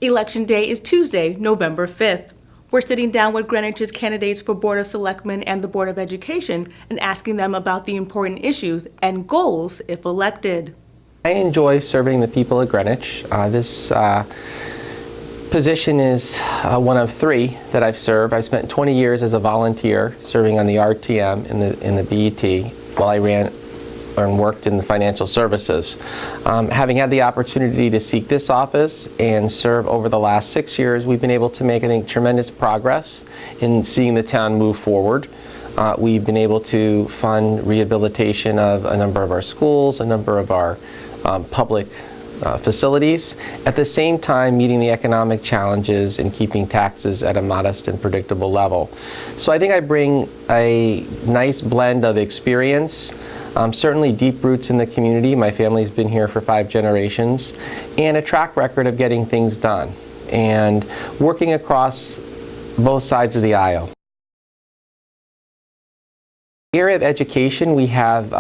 Election Day is Tuesday, November 5th. We're sitting down with Greenwich's candidates for Board of Selectmen and the Board of Education and asking them about the important issues and goals if elected. I enjoy serving the people of Greenwich. This position is one of three that I've served. I spent 20 years as a volunteer serving on the RTM in the BET while I ran and worked in the financial services. Having had the opportunity to seek this office and serve over the last 6 years, we've been able to make, I think, tremendous progress in seeing the town move forward. We've been able to fund rehabilitation of a number of our schools, a number of our public facilities, at the same time meeting the economic challenges and keeping taxes at a modest and predictable level. So I think I bring a nice blend of experience, certainly deep roots in the community. My family's been here for 5 generations, and a track record of getting things done and working across both sides of the aisle. In the area of education, we have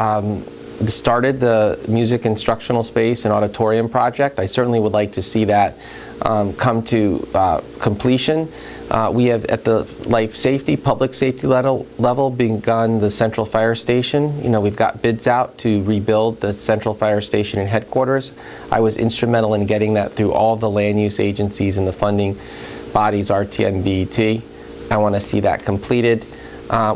started the music instructional space and auditorium project. I certainly would like to see that come to completion. We have, at the public safety level, begun the central fire station. You know, we've got bids out to rebuild the central fire station and headquarters. I was instrumental in getting that through all the land use agencies and the funding bodies, RTM, BET. I want to see that completed.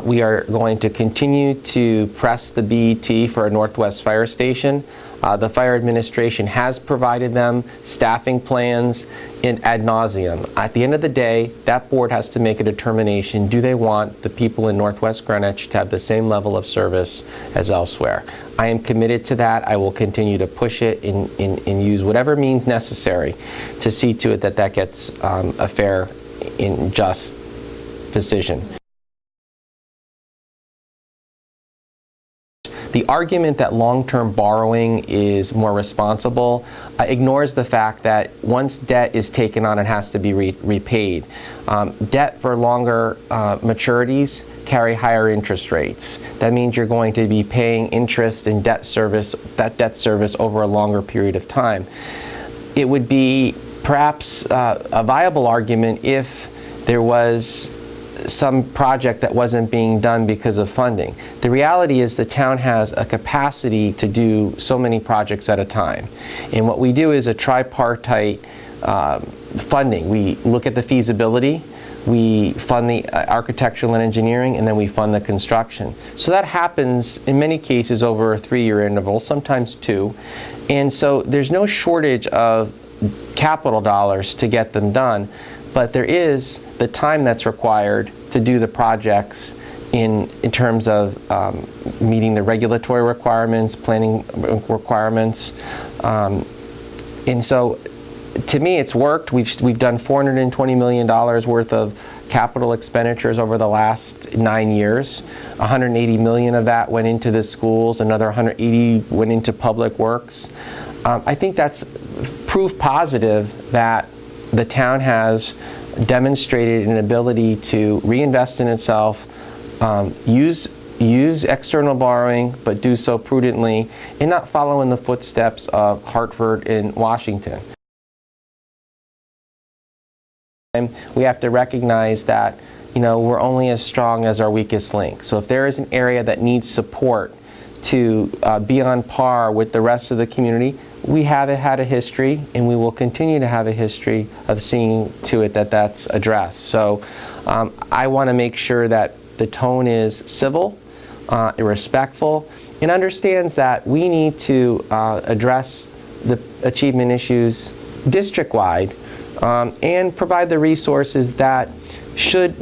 We are going to continue to press the BET for a Northwest Fire Station. The Fire Administration has provided them staffing plans ad nauseum. At the end of the day, that board has to make a determination: do they want the people in Northwest Greenwich to have the same level of service as elsewhere? I am committed to that. I will continue to push it and use whatever means necessary to see to it that that gets a fair and just decision. The argument that long-term borrowing is more responsible ignores the fact that once debt is taken on, it has to be repaid. Debt for longer maturities carry higher interest rates. That means you're going to be paying interest and debt service over a longer period of time. It would be perhaps a viable argument if there was some project that wasn't being done because of funding. The reality is the town has a capacity to do so many projects at a time. And what we do is a tripartite funding. We look at the feasibility, we fund the architectural and engineering, and then we fund the construction. So that happens in many cases over a 3-year interval, sometimes 2. And so there's no shortage of capital dollars to get them done, but there is the time that's required to do the projects in terms of meeting the regulatory requirements, planning requirements. And so to me, it's worked. We've done $420 million worth of capital expenditures over the last 9 years. 180 million of that went into the schools, another 180 went into public works. I think that's proof positive that the town has demonstrated an ability to reinvest in itself, use external borrowing, but do so prudently and not follow in the footsteps of Hartford and Washington. And we have to recognize that, you know, we're only as strong as our weakest link. So if there is an area that needs support to be on par with the rest of the community, we have had a history, and we will continue to have a history of seeing to it that that's addressed. So I want to make sure that the tone is civil, respectful, and understands that we need to address the achievement issues district-wide and provide the resources that should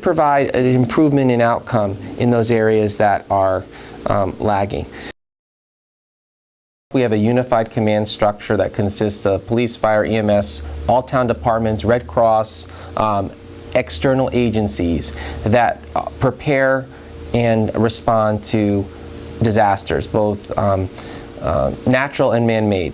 provide an improvement in outcome in those areas that are lagging. We have a unified command structure that consists of police, fire, EMS, all town departments, Red Cross, external agencies that prepare and respond to disasters, both natural and man-made.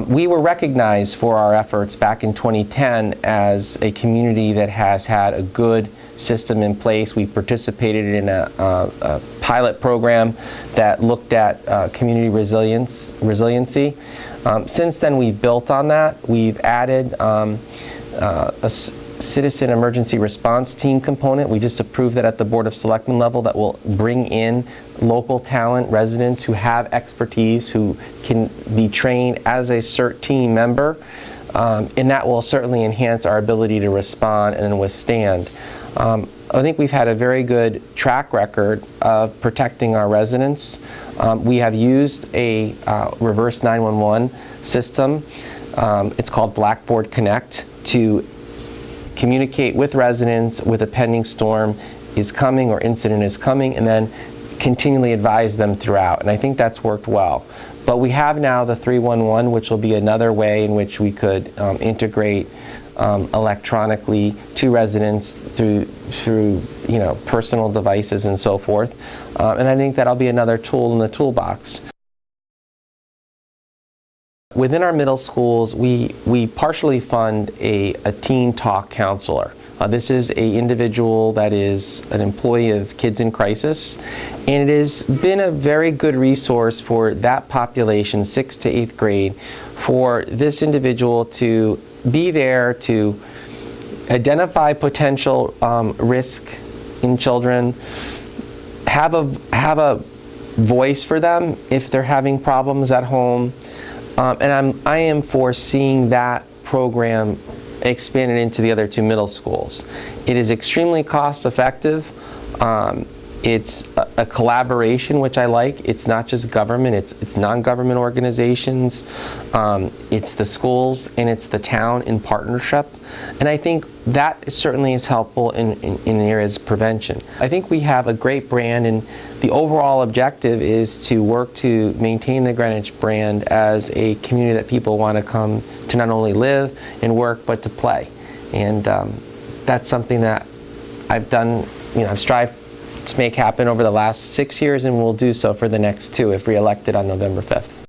We were recognized for our efforts back in 2010 as a community that has had a good system in place. We participated in a pilot program that looked at community resiliency. Since then, we've built on that. We've added a citizen emergency response team component. We just approved that at the Board of Selectmen level, that will bring in local talent, residents who have expertise, who can be trained as a CERT team member, and that will certainly enhance our ability to respond and withstand. I think we've had a very good track record of protecting our residents. We have used a reverse 911 system. It's called Blackboard Connect, to communicate with residents with a pending storm is coming or incident is coming, and then continually advise them throughout. And I think that's worked well. But we have now the 311, which will be another way in which we could integrate electronically to residents through personal devices and so forth. And I think that'll be another tool in the toolbox. Within our middle schools, we partially fund a teen talk counselor. This is an individual that is an employee of Kids in Crisis, and it has been a very good resource for that population, 6th to 8th grade, for this individual to be there to identify potential risk in children, have a voice for them if they're having problems at home. And I am foreseeing that program expanded into the other 2 middle schools. It is extremely cost effective. It's a collaboration, which I like. It's not just government, it's non-government organizations, it's the schools, and it's the town in partnership. And I think that certainly is helpful in the areas of prevention. I think we have a great brand, and the overall objective is to work to maintain the Greenwich brand as a community that people want to come to not only live and work, but to play. And that's something that I've done, I've strived to make happen over the last 6 years, and will do so for the next 2 if re-elected on November 5th.